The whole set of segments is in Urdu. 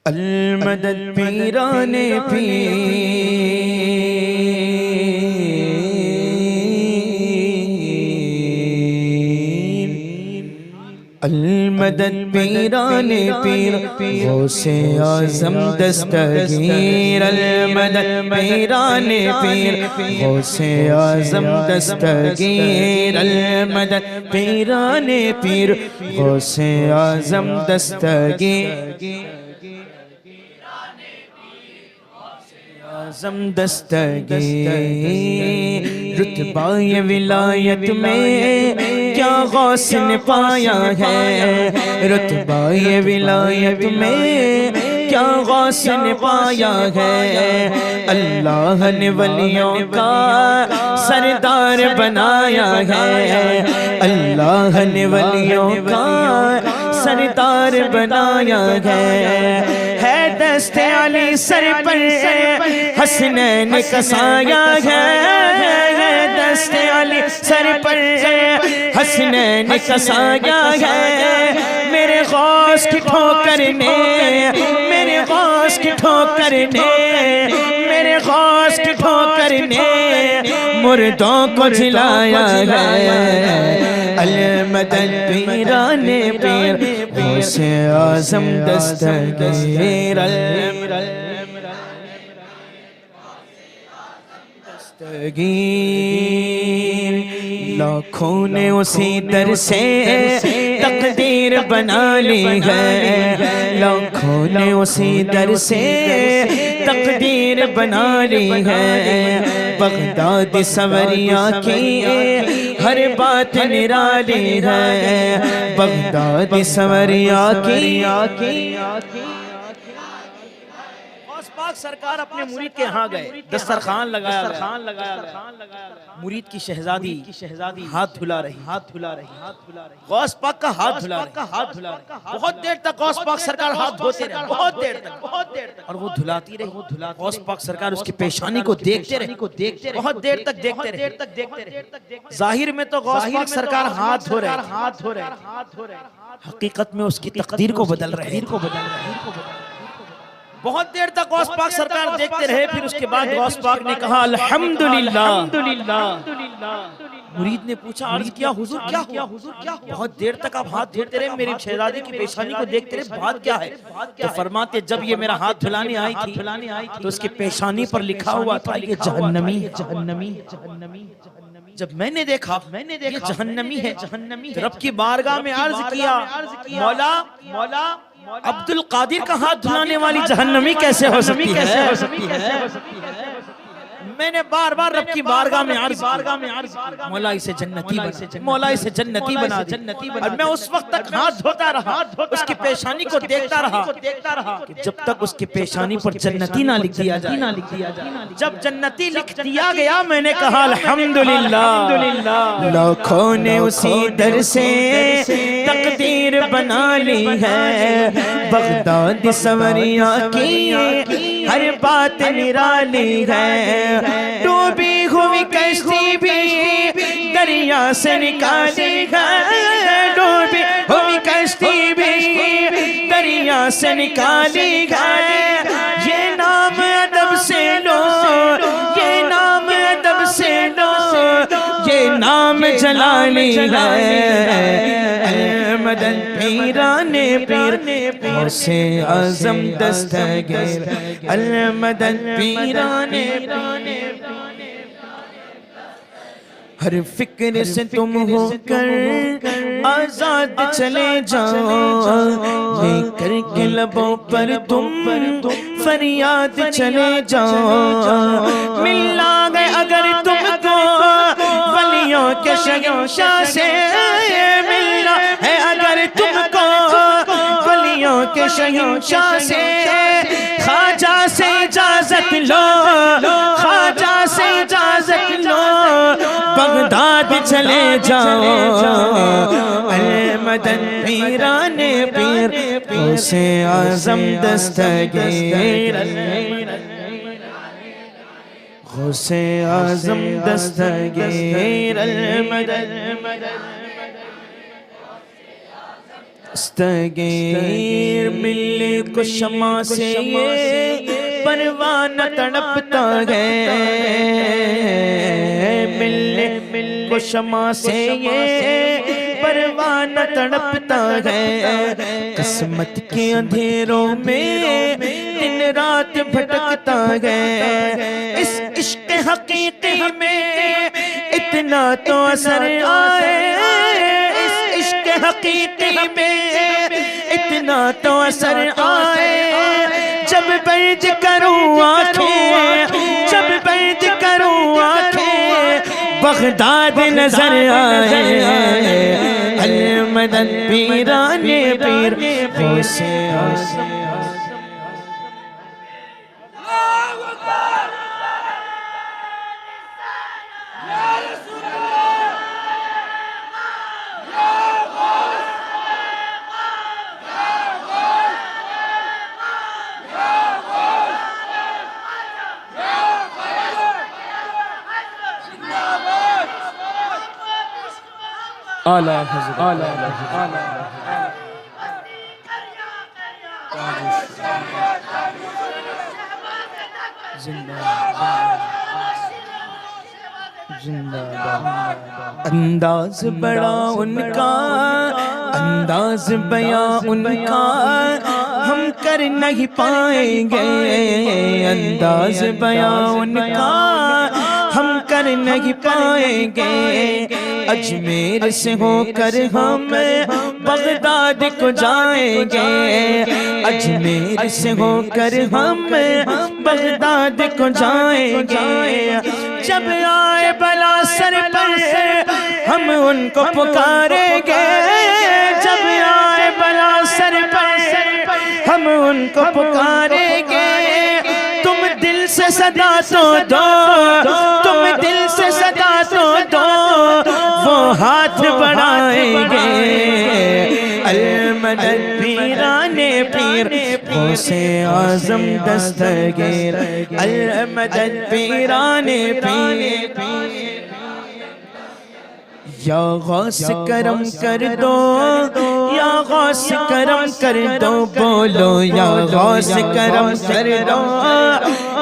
المدد پیران پیر، المدد پیران پیر، غوث اعظم دستگیر، المدد پیران پیر، غوث اعظم دستگیر، المدد پیران پیر، غوث اعظم دستگیر، اعظم دستگیر، رتبہ ولایت میں کیا غوث نے پایا ہے، رتبہ ولایت میں کیا غوث نے پایا ہے، اللہ نے ولیوں کا سردار بنایا ہے، اللہ نے ولیوں کا سردار بنایا ہے دست علی سر پر حسنین کا سایہ ہے، دست علی سر پر حسنین کا سایہ ہے، میرے غوث کی ٹھوکر نے، میرے غوث کی ٹھوکر نے، میرے غوث کی ٹھوکر نے مردوں کو جلایا ہے، المدد پیران پیر، غوث اعظم دستگیر، دستگیر، لاکھوں نے اسی در سے تقدیر بنا لی ہے، لاکھوں نے اسی در سے تقدیر بنا لی ہے، بغداد سوریا کی ہر بات نرالی ہے، بغداد سوریا کی پاک سرکار اپنے مرید کے ہاں گئے، دسترخوان لگایا گیا، مرید کی شہزادی ہاتھ دھلا رہی، غوث پاک کا ہاتھ دھلا رہی، بہت دیر تک غوث پاک سرکار ہاتھ دھوتے رہے، بہت دیر تک، اور وہ دھلاتی رہی، غوث پاک سرکار اس کی پیشانی کو دیکھتے رہے، بہت دیر تک دیکھتے رہے، ظاہر میں تو غوث پاک سرکار ہاتھ دھو رہے، حقیقت میں اس کی تقدیر کو بدل رہے ہیں، بہت دیر تک غوث پاک سرکار دیکھتے رہے، پھر اس کے بعد غوث پاک نے کہا الحمدللہ، مرید نے پوچھا، عرض کیا حضور کیا ہوا، بہت دیر تک آپ ہاتھ دھوتے رہے، میری شہزادی کی پیشانی کو دیکھتے رہے، بات کیا ہے؟ تو فرماتے جب یہ میرا ہاتھ دھلانے آئی تھی تو اس کی پیشانی پر لکھا ہوا تھا یہ جہنمی ہے، جب میں نے دیکھا یہ جہنمی ہے، رب کی بارگاہ میں عرض کیا مولا عبد القادر کا ہاتھ دھلانے والی جہنمی کیسے ہو سکتی ہے؟ میں نے بار بار رب کی بارگاہ میں عرض مولا اسے جنتی بنا، مولا اسے جنتی بنا دے، اور میں اس وقت تک ہاتھ دھوتا رہا، اس کی پیشانی کو دیکھتا رہا کہ جب تک اس کی پیشانی پر جنتی نہ لکھ دیا جائے، جب جنتی لکھ دیا گیا میں نے کہا الحمدللہ، لاکھوں نے اسی در سے تقدیر بنا لی ہے، بغداد سوریا کی ہر بات نرالی ہے، ڈوبی ہوئی کشتی بھی دریا سے نکالی ہے، ڈوبی ہوئی کشتی بھی دریا سے نکالی ہے، یہ نام ادب سے لو، یہ نام ادب سے لو، یہ نام جلالی ہے، المدد پیران پیر، غوث اعظم دستگیر، المدد پیران پیر، ہر فکر سے تم ہو کر آزاد چلے جاؤ، لے کر کے لبوں پر تم فریاد چلے جاؤ، ملا گئے اگر تم کو ولیوں کے شہنشاہ سے، ملنا ہے اگر تم کو ولیوں کے شہنشاہ سے، خواجہ سے اجازت لو، خواجہ سے اجازت لو، بغداد چلے جاؤ، المدد پیران پیر، غوث اعظم دستگیر، غوث اعظم دستگیر، المدد دستگیر، ملنے کو شمع سے یہ پروانہ تڑپتا ہے، ملنے کو شمع سے یہ پروانہ تڑپتا ہے، قسمت کے اندھیروں میں دن رات بھٹکتا ہے، اس عشق حقیقی میں اتنا تو اثر آئے، اس عشق حقیقی میں اتنا تو اثر آئے، جب بند کروں آنکھیں، جب بند کروں آنکھیں بغداد نظر آئے، المدد پیران پیر غوث اعظم۔ اعلیٰ حضرت، اعلیٰ حضرت، انداز بڑا ان کا، انداز بیاں ان کا ہم کر نہیں پائیں گے، انداز بیاں ان کا ہم کر نہیں پائیں گے، اجمیر سے ہو کر ہم بغداد کو جائیں گے، اجمیر سے ہو کر ہم بغداد کو جائیں گے، جب آئے بلا سر پر ہم ان کو پکاریں گے، جب آئے بلا سر پر ہم ان کو پکاریں گے، تم دل سے صدا تو دو، تم دل سے صدا تو دو، وہ ہاتھ بڑھائیں گے، المدد پیران پیر غوث اعظم دستگیر، المدد پیران پیر، یا غوث کرم کر دو، یا غوث کرم کر دو، بولو یا غوث کرم کر دو،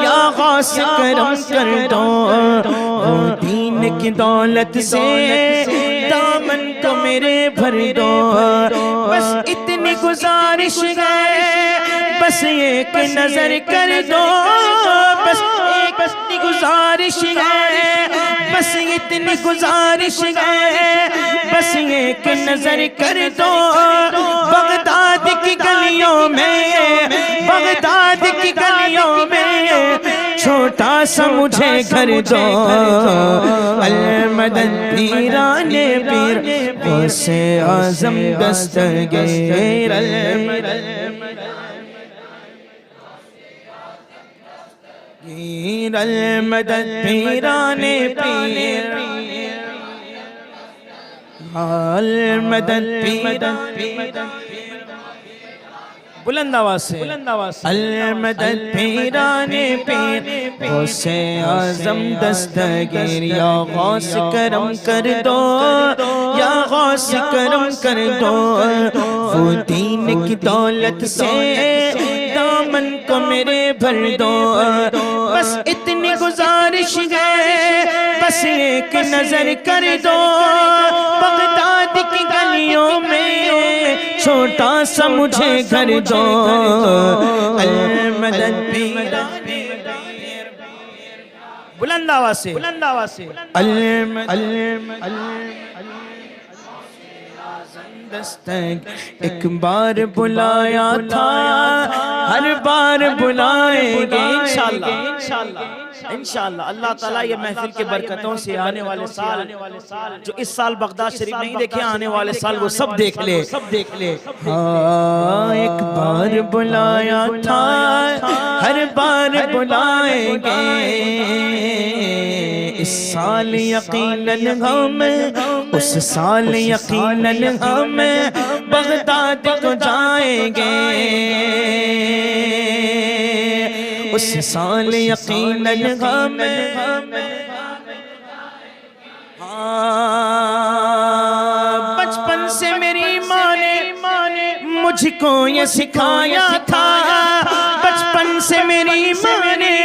یا غوث کرم کر دو، وہ دین کی دولت سے دامن کو میرے بھر دو، بس اتنی گزارش ہے، بس ایک نظر کر دو، بس ایک گزارش ہے، بس اتنی گزارش ہے، بس ایک نظر کر دو، بغداد کی گلیوں میں، بغداد کی گلیوں میں چھوٹا سا مجھے گھر دو، المدد پیران پیر غوث اعظم دستگیر، المدد پیران پیر، المدد پیران، بلند آواز سے، المدد پیران پیر غوث اعظم دستگیر، یا غوث کرم کر دو، یا غوث کرم کر دو، وہ دین کی دولت سے دامن کو میرے بھر دو، بس اتنی گزارش ہے، بس ایک نظر کر دو، بغداد کی گلیوں میں چھوٹا سا مجھے گھر دو، المدد پیران پیر، بلند آواز سے، بلند آواز سے، ایک بار بلایا تھا، ہر بار بلائیں گے انشاءاللہ، انشاءاللہ اللہ تعالیٰ یہ محفل کے برکتوں سے آنے والے سال، جو اس سال بغداد شریف نہیں دیکھے آنے والے سال وہ سب دیکھ لے، سب دیکھ لے، ہاں ایک بار بلایا تھا، ہر بار بلائیں گے، اس سال یقیناً ہم، اس سال یقیناً ہم بغداد کو جائیں گے، اس سال یقیناً ہم، بچپن سے میری ماں نے مجھ کو یہ سکھایا تھا بچپن سے میری ماں نے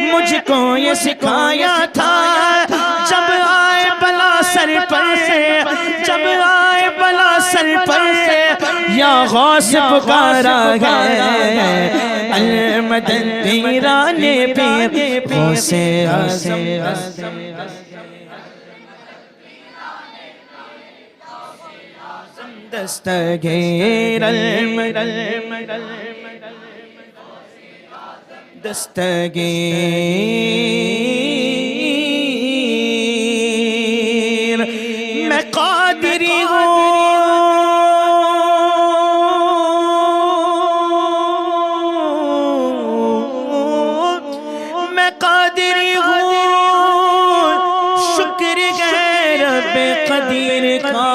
مجھ کو یہ سکھایا تھا جب آئے بلا سر پر جب آئے بلا سر پر یا غوث پکارا ہے المدد پیران پیر غوث اعظم دستگیر دستگیر میں قادری ہوں میں قادری ہوں شکر ہے رب قدیر کا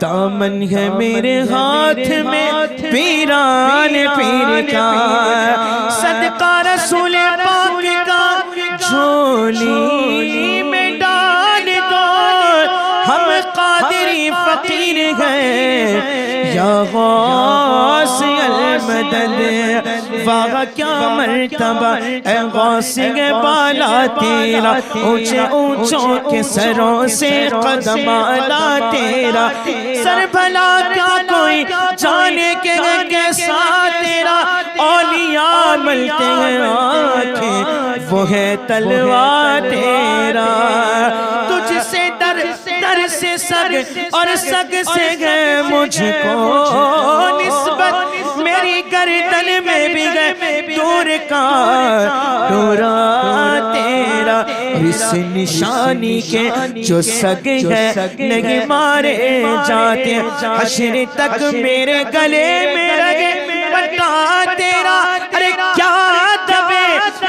دامن ہے میرے ہاتھ میں پیران پیر کا صدقہ رسول پاک کا جھولی میں ڈال دو ہم قادری فقیر ہیں یا غوث المدد واہ کیا مرتبہ اے غوث بالا تیرا اونچے اونچوں کے سروں سے قدم آلا تیرا سر بھلا کیا کوئی جانے کے کیسا تیرا اولیاء ملتے ہیں آنکھیں وہ ہے تلوار تیرا تجھ سے در سے سگ اور سگ سے گئے مجھ کو نسبت میری گردن میں بھی گئے دور کا دورا تیرا اس نشانی کے جو سگ ہے نہیں مارے جاتے حشر تک میرے گلے میں رگے بتا تیرا ارے کیا دبے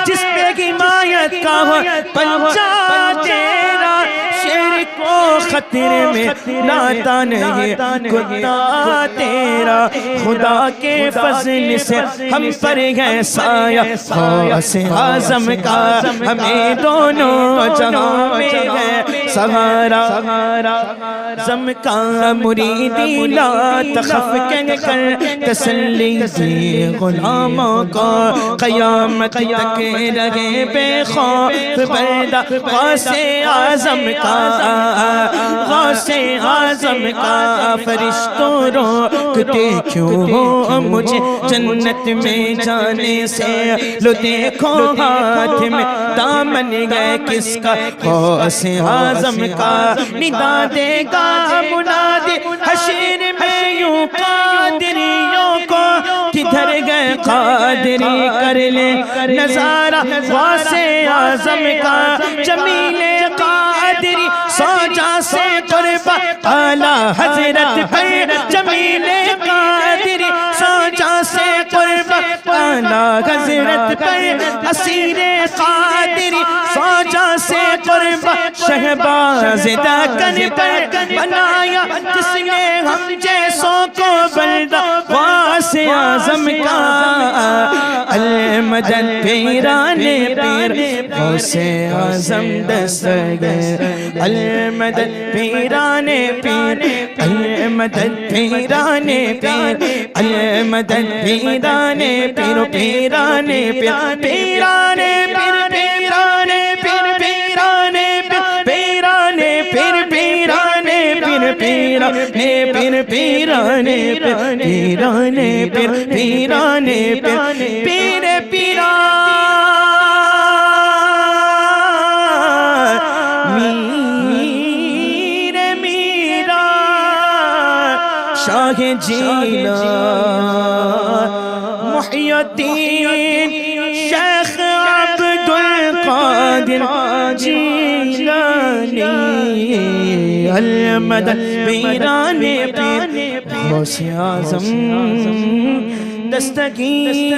جس پہ حمایت کا ہو پنجا تیرا شیر کو خطرے میں لاتا نہیں کتا تیرا خدا کے فضل سے ہم پر ہے سایہ غوث اعظم کا ہمیں دونوں جہاں میں ہے سہارا اعظم کا مریدی لا تخف کہہ کر تسلی دی غلاموں کو قیامت تک رہے بے خوف بردہ غوث اعظم کا غوث اعظم کا فرشتوں روکتے کیوں ہو مجھے جنت میں جانے سے لو دیکھو ہاتھ میں دامن گئے کس کا غوث اعظم کا ندا دے گا منادی حشر میں یوں قادریوں کو کدھر گئے قادری کر لے نظارہ غوث اعظم کا جمیل قادری سوجا سے قربہ اعلیٰ حضرت پر جمیل قادری سوجا سے قربہ اعلیٰ حضرت پر اسیر قادری سوجا سے قربہ شہباز دکن پر بنایا جس نے ہم جیسوں کو بلدہ غوث اعظم کا المدد پیران پیر غوث اعظم دستگیر المدد پیران پیر المدد پیران پیر المدد پیران پیر پیران پیر پیران پیر پیران پیر پیران پیران پیر پیران پیر پیران پیر پیران پیران پیر پیران پیر پیران شاہ جیلان محی الدین شیخ عبد القادر جیلانی المدد پیران پیر غوث اعظم دستگیر